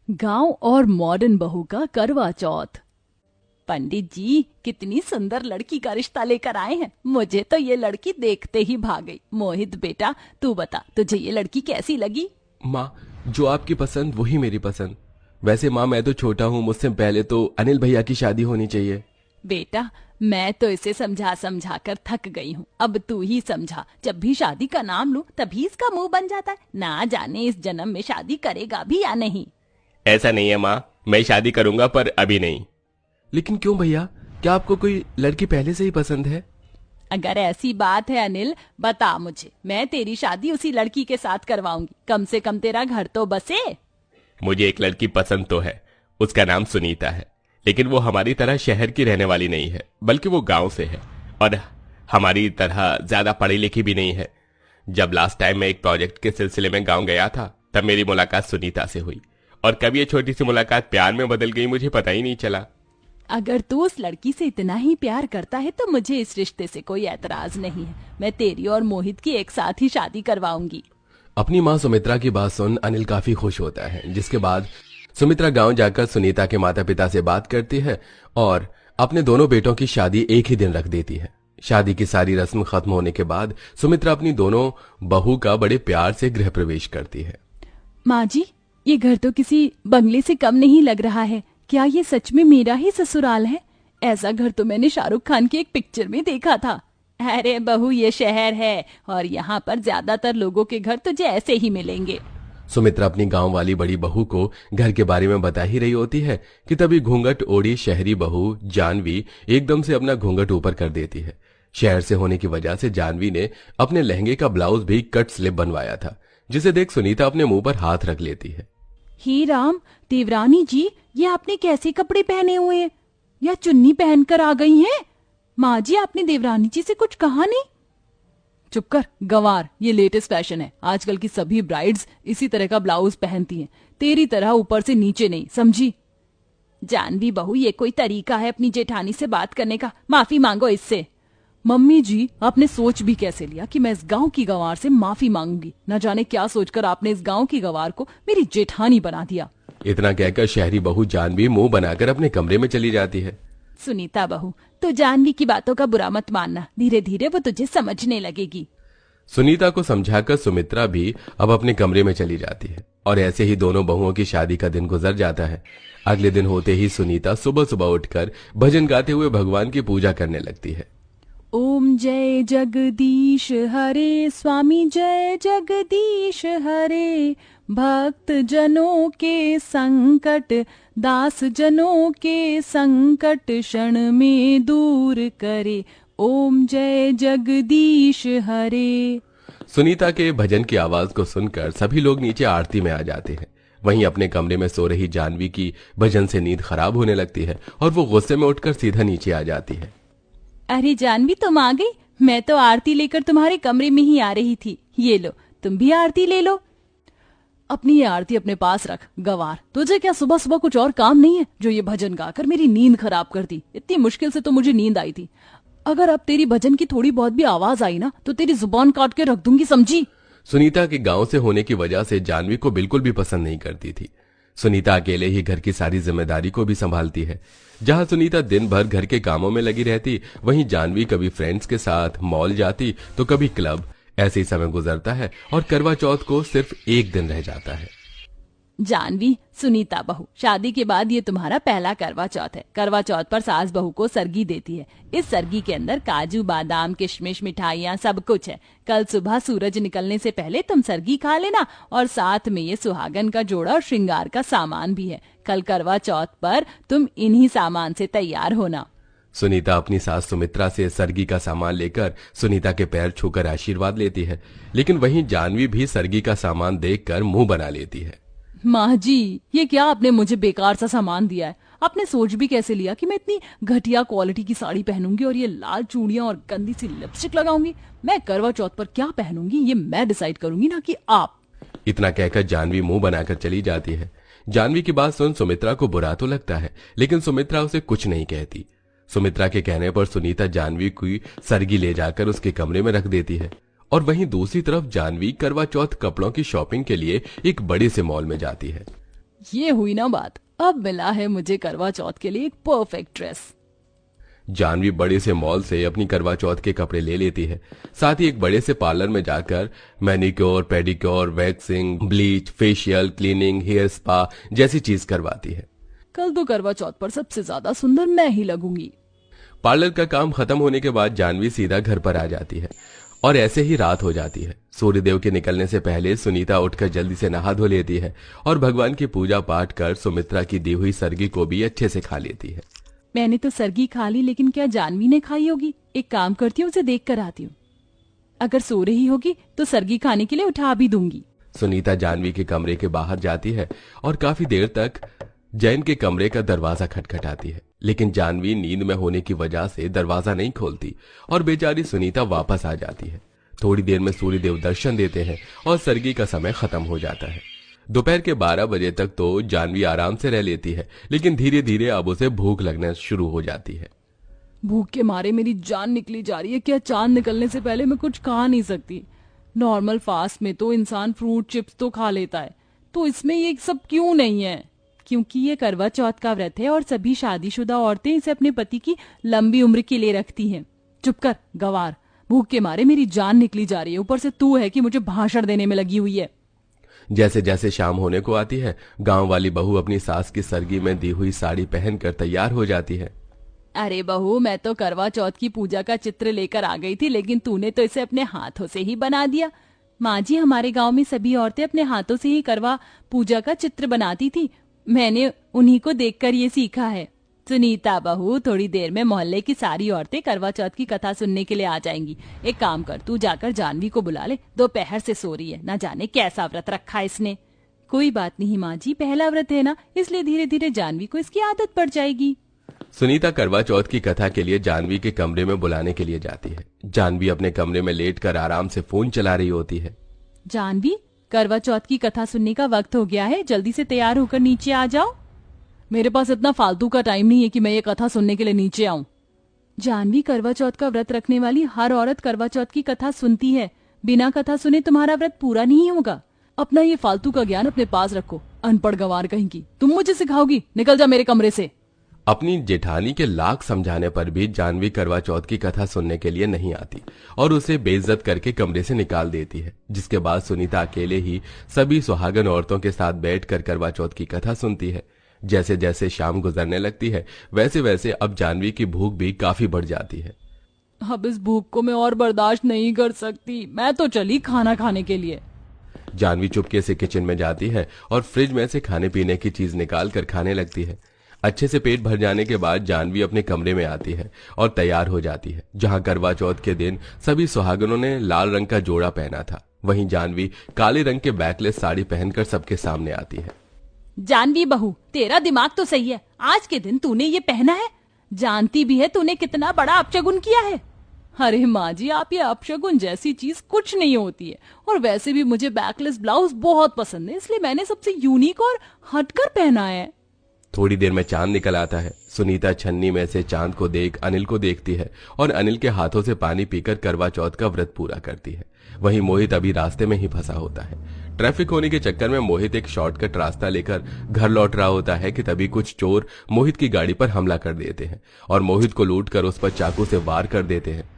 गांव और मॉडर्न बहू का करवा चौथ। पंडित जी कितनी सुंदर लड़की का रिश्ता लेकर आए हैं। मुझे तो ये लड़की देखते ही भाग गई। मोहित बेटा तू बता, तुझे ये लड़की कैसी लगी? माँ, जो आपकी पसंद वही मेरी पसंद। वैसे माँ, मैं तो छोटा हूँ, मुझसे पहले तो अनिल भैया की शादी होनी चाहिए। बेटा मैं तो इसे समझा समझा कर थक गई हूँ, अब तू ही समझा। जब भी शादी का नाम लूं तभी इसका मुंह बन जाता है। ना जाने इस जन्म में शादी करेगा भी या नहीं। ऐसा नहीं है माँ, मैं शादी करूंगा पर अभी नहीं। लेकिन क्यों भैया, क्या आपको कोई लड़की पहले से ही पसंद है? अगर ऐसी बात है अनिल, बता मुझे, मैं तेरी शादी उसी लड़की के साथ करवाऊंगी। कम से कम तेरा घर तो बसे। मुझे एक लड़की पसंद तो है, उसका नाम सुनीता है, लेकिन वो हमारी तरह शहर की रहने वाली नहीं है, बल्कि वो गांव से है और हमारी तरह ज्यादा पढ़ी लिखी भी नहीं है। जब लास्ट टाइम मैं एक प्रोजेक्ट के सिलसिले में गांव गया था तब मेरी मुलाकात सुनीता से हुई, और कब ये छोटी सी मुलाकात प्यार में बदल गई मुझे पता ही नहीं चला। अगर तू उस लड़की से इतना ही प्यार करता है तो मुझे इस रिश्ते से कोई एतराज नहीं है। मैं तेरी और मोहित की एक साथ ही शादी करवाऊंगी। अपनी माँ सुमित्रा की बात सुन अनिल काफी खुश होता है, जिसके बाद सुमित्रा गांव जाकर सुनीता के माता पिता से बात करती है और अपने दोनों बेटों की शादी एक ही दिन रख देती है। शादी की सारी रस्म खत्म होने के बाद सुमित्रा अपनी दोनों बहू का बड़े प्यार से गृह प्रवेश करती है। माँ जी, ये घर तो किसी बंगले से कम नहीं लग रहा है। क्या ये सच में मेरा ही ससुराल है? ऐसा घर तो मैंने शाहरुख खान की एक पिक्चर में देखा था। अरे बहू, ये शहर है और यहाँ पर ज्यादातर लोगों के घर तुझे ऐसे ही मिलेंगे। सुमित्रा अपनी गांव वाली बड़ी बहू को घर के बारे में बता ही रही होती है कि तभी घूंघट ओढ़ी शहरी बहू जानवी एकदम से अपना घूंघट ऊपर कर देती है। शहर से होने की वजह से जानवी ने अपने लहंगे का ब्लाउज भी कट स्लिप बनवाया था, जिसे देख सुनीता अपने मुंह पर हाथ रख लेती है। ही राम, देवरानी जी, ये आपने कैसे कपड़े पहने हुए हैं? या चुन्नी पहनकर आ गई हैं? माँ जी, आपने देवरानी जी से कुछ कहा नहीं? चुप कर गंवार, ये लेटेस्ट फैशन है। आजकल की सभी ब्राइड्स इसी तरह का ब्लाउज पहनती हैं, तेरी तरह ऊपर से नीचे नहीं, समझी? जानवी बहू, ये कोई तरीका है अपनी जेठानी से बात करने का? माफी मांगो इससे। मम्मी जी, आपने सोच भी कैसे लिया कि मैं इस गांव की गंवार से माफी मांगूंगी? न जाने क्या सोचकर आपने इस गांव की गंवार को मेरी जेठानी बना दिया। इतना कहकर शहरी बहू जानवी मुंह बनाकर अपने कमरे में चली जाती है। सुनीता बहू, तो जानवी की बातों का बुरा मत मानना, धीरे धीरे वो तुझे समझने लगेगी। सुनीता को समझाकर सुमित्रा भी अब अपने कमरे में चली जाती है और ऐसे ही दोनों बहुओं की शादी का दिन गुजर जाता है। अगले दिन होते ही सुनीता सुबह सुबह उठकर भजन गाते हुए भगवान की पूजा करने लगती है। ओम जय जगदीश हरे, स्वामी जय जगदीश हरे, भक्त जनों के संकट, दास जनों के संकट क्षण में दूर करे। ओम जय जगदीश हरे। सुनीता के भजन की आवाज को सुनकर सभी लोग नीचे आरती में आ जाते हैं। वहीं अपने कमरे में सो रही जानवी की भजन से नींद खराब होने लगती है और वो गुस्से में उठकर सीधा नीचे आ जाती है। अरे जानवी, तुम आ गई? मैं तो आरती लेकर तुम्हारे कमरे में ही आ रही थी। ये लो, तुम भी आरती ले लो। अपनी ये आरती अपने पास रख गवार। तुझे क्या सुबह सुबह कुछ और काम नहीं है जो ये भजन गाकर मेरी नींद खराब कर दी? इतनी मुश्किल से तो मुझे नींद आई थी। अगर अब तेरी भजन की थोड़ी बहुत भी आवाज आई ना तो तेरी जुबान काट के रख दूंगी, समझी? सुनीता के गांव से होने की वजह से जानवी को बिल्कुल भी पसंद नहीं करती थी। सुनीता अकेले ही घर की सारी जिम्मेदारी को भी संभालती है। जहां सुनीता दिन भर घर के कामों में लगी रहती, वहीं जानवी कभी फ्रेंड्स के साथ मॉल जाती तो कभी क्लब। ऐसे ही समय गुजरता है और करवा चौथ को सिर्फ एक दिन रह जाता है। जानवी, सुनीता बहू, शादी के बाद ये तुम्हारा पहला करवा चौथ है। करवा चौथ पर सास बहू को सरगी देती है। इस सरगी के अंदर काजू बादाम किशमिश मिठाइयाँ सब कुछ है। कल सुबह सूरज निकलने से पहले तुम सरगी खा लेना और साथ में ये सुहागन का जोड़ा और श्रृंगार का सामान भी है। कल करवा चौथ पर तुम इन्हीं सामान से तैयार होना। सुनीता अपनी सास सुमित्रा से सरगी का सामान लेकर सुनीता के पैर छूकर आशीर्वाद लेती है, लेकिन वहीं जानवी भी सरगी का सामान देखकर मुंह बना लेती है। माँ जी, ये क्या आपने मुझे बेकार सा सामान दिया है? आपने सोच भी कैसे लिया कि मैं इतनी घटिया क्वालिटी की साड़ी पहनूंगी और ये लाल चूड़ियां और गंदी सी लिपस्टिक लगाऊंगी? मैं करवा चौथ पर क्या पहनूंगी ये मैं डिसाइड करूंगी, ना कि आप। इतना कहकर जानवी मुंह बनाकर चली जाती है। जानवी की बात सुन सुमित्रा को बुरा तो लगता है, लेकिन सुमित्रा उसे कुछ नहीं कहती। सुमित्रा के कहने पर सुनीता जानवी की सरगी ले जाकर उसके कमरे में रख देती है और वहीं दूसरी तरफ जानवी करवा चौथ कपड़ों की शॉपिंग के लिए एक बड़े से मॉल में जाती है। ये हुई ना बात, अब मिला है मुझे करवा चौथ के लिए एक परफेक्ट ड्रेस। जानवी बड़े से मॉल से अपनी करवा चौथ के कपड़े ले लेती है। साथ ही एक बड़े से पार्लर में जाकर manicure, pedicure, waxing, bleach, facial, cleaning, hair spa जैसी चीज करवाती है। कल तो करवा चौथ पर सबसे ज्यादा सुंदर मैं ही लगूंगी। पार्लर का काम खत्म होने के बाद जानवी सीधा घर पर आ जाती है और ऐसे ही रात हो जाती है। सूर्यदेव के निकलने से पहले सुनीता उठकर जल्दी से नहा धो लेती है और भगवान की पूजा पाठ कर सुमित्रा की दी हुई सरगी को भी अच्छे से खा लेती है। मैंने तो सरगी खा ली, लेकिन क्या जानवी ने खाई होगी? एक काम करती हूँ, उसे देख कर आती हूँ। अगर सो रही होगी तो सरगी खाने के लिए उठा भी दूंगी। सुनीता जानवी के कमरे के बाहर जाती है और काफी देर तक जैन के कमरे का दरवाजा खटखटाती है, लेकिन जानवी नींद में होने की वजह से दरवाजा नहीं खोलती और बेचारी सुनीता वापस आ जाती है। थोड़ी देर में सूर्यदेव दर्शन देते हैं और सरगी का समय खत्म हो जाता है। दोपहर के 12 बजे तक तो जानवी आराम से रह लेती है, लेकिन धीरे धीरे अब उसे भूख लगना शुरू हो जाती है। भूख के मारे मेरी जान निकली जा रही है। क्या चांद निकलने से पहले मैं कुछ खा नहीं सकती? नॉर्मल फास्ट में तो इंसान फ्रूट चिप्स तो खा लेता है, तो इसमें ये सब क्यों नहीं है? क्योंकि ये करवा चौथ का व्रत है और सभी शादीशुदा औरतें इसे अपने पति की लंबी उम्र के लिए रखती हैं। चुप कर गवार, भूख के मारे मेरी जान निकली जा रही है, ऊपर से तू है कि मुझे भाषण देने में लगी हुई है। जैसे जैसे शाम होने को आती है, गांव वाली बहू अपनी सास की सरगी में दी हुई साड़ी पहनकर तैयार हो जाती है। अरे बहू, मैं तो करवा चौथ की पूजा का चित्र लेकर आ गई थी, लेकिन तूने तो इसे अपने हाथों से ही बना दिया। माँ जी, हमारे गांव में सभी औरतें अपने हाथों से ही करवा पूजा का चित्र बनाती थी। मैंने उन्हीं को देखकर ये सीखा है। सुनीता बहू, थोड़ी देर में मोहल्ले की सारी औरतें करवा चौथ की कथा सुनने के लिए आ जाएंगी। एक काम कर, तू जाकर जानवी को बुला ले, दोपहर से सो रही है, ना जाने कैसा व्रत रखा है इसने। कोई बात नहीं माँ जी, पहला व्रत है ना, इसलिए धीरे धीरे जानवी को इसकी आदत पड़ जाएगी। सुनीता करवा चौथ की कथा के लिए जानवी के कमरे में बुलाने के लिए जाती है। जानवी अपने कमरे में लेटकर आराम से फोन चला रही होती है। जानवी, करवा चौथ की कथा सुनने का वक्त हो गया है, जल्दी से तैयार होकर नीचे आ जाओ। मेरे पास इतना फालतू का टाइम नहीं है कि मैं ये कथा सुनने के लिए नीचे आऊं। जानवी, करवा चौथ का व्रत रखने वाली हर औरत करवा चौथ की कथा सुनती है। बिना कथा सुने तुम्हारा व्रत पूरा नहीं होगा। अपना ये फालतू का ज्ञान अपने पास रखो, अनपढ़ गंवार कहीं की। तुम मुझे सिखाओगी? निकल जा मेरे कमरे से। अपनी जेठानी के लाख समझाने पर भी जानवी करवा चौथ की कथा सुनने के लिए नहीं आती और उसे बेइज्जत करके कमरे से निकाल देती है। जिसके बाद सुनीता अकेले ही सभी सुहागन औरतों के साथ बैठकर करवा चौथ की कथा सुनती है। जैसे जैसे शाम गुजरने लगती है, वैसे वैसे अब जानवी की भूख भी काफी बढ़ जाती है। अब इस भूख को मैं और बर्दाश्त नहीं कर सकती, मैं तो चली खाना खाने के लिए। जानवी चुपके से किचन में जाती है और फ्रिज में से खाने पीने की चीज निकाल कर खाने लगती है। अच्छे से पेट भर जाने के बाद जानवी अपने कमरे में आती है और तैयार हो जाती है। जहां करवा चौथ के दिन सभी सुहागनों ने लाल रंग का जोड़ा पहना था, वहीं जानवी काले रंग के बैकलेस साड़ी पहनकर सबके सामने आती है। जानवी बहू, तेरा दिमाग तो सही है, आज के दिन तूने ये पहना है, जानती भी है तूने कितना बड़ा अपशगुन किया है। अरे माँ जी, आप ये अपशगुन जैसी चीज कुछ नहीं होती है, और वैसे भी मुझे बैकलेस ब्लाउज बहुत पसंद है, इसलिए मैंने सबसे यूनिक और हटकर पहना है। थोड़ी देर में चांद निकल आता है। सुनीता छन्नी में से चांद को देख अनिल को देखती है और अनिल के हाथों से पानी पीकर करवा चौथ का व्रत पूरा करती है। वहीं मोहित अभी रास्ते में ही फंसा होता है। ट्रैफिक होने के चक्कर में मोहित एक शॉर्टकट रास्ता लेकर घर लौट रहा होता है कि तभी कुछ चोर मोहित की गाड़ी पर हमला कर देते हैं और मोहित को लूटकर उस पर चाकू से वार कर देते हैं।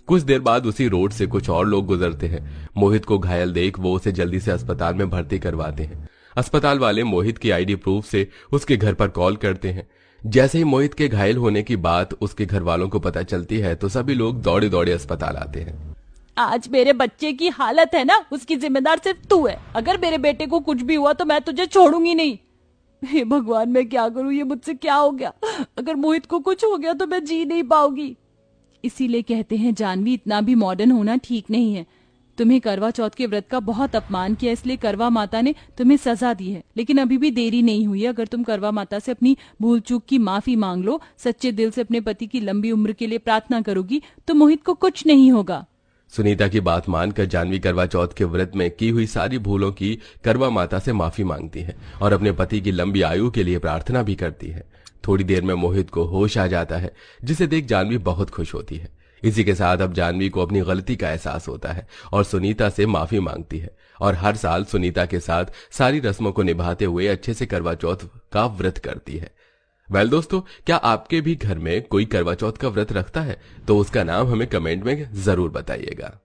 कुछ देर बाद उसी रोड से कुछ और लोग गुजरते हैं। मोहित को घायल देख वो उसे जल्दी से अस्पताल में भर्ती करवाते हैं। अस्पताल वाले मोहित की आईडी प्रूफ से उसके घर पर कॉल करते हैं। जैसे ही मोहित के घायल होने की बात उसके घर वालों को पता चलती है तो सभी लोग दौड़े दौड़े अस्पताल आते हैं। आज मेरे बच्चे की हालत है ना, उसकी जिम्मेदार सिर्फ तू है। अगर मेरे बेटे को कुछ भी हुआ तो मैं तुझे छोड़ूंगी नहीं। हे भगवान, मैं क्या करूं, ये मुझसे क्या हो गया? अगर मोहित को कुछ हो गया तो मैं जी नहीं पाऊंगी। इसीलिए कहते हैं जानवी, इतना भी मॉडर्न होना ठीक नहीं है। तुम्हें करवा चौथ के व्रत का बहुत अपमान किया, इसलिए करवा माता ने तुम्हें सजा दी है, लेकिन अभी भी देरी नहीं हुई है। अगर तुम करवा माता से अपनी भूल चूक की माफी मांग लो, सच्चे दिल से अपने पति की लंबी उम्र के लिए प्रार्थना करोगी, तो मोहित को कुछ नहीं होगा। सुनीता की बात मानकर जानवी करवा चौथ के व्रत में की हुई सारी भूलों की करवा माता से माफी मांगती है और अपने पति की लंबी आयु के लिए प्रार्थना भी करती है। थोड़ी देर में मोहित को होश आ जाता है, जिसे देख जानवी बहुत खुश होती है। इसी के साथ अब जानवी को अपनी गलती का एहसास होता है और सुनीता से माफी मांगती है। और हर साल सुनीता के साथ सारी रस्मों को निभाते हुए अच्छे से करवा चौथ का व्रत करती है। वेल दोस्तों, क्या आपके भी घर में कोई करवा चौथ का व्रत रखता है? तो उसका नाम हमें कमेंट में जरूर बताइएगा।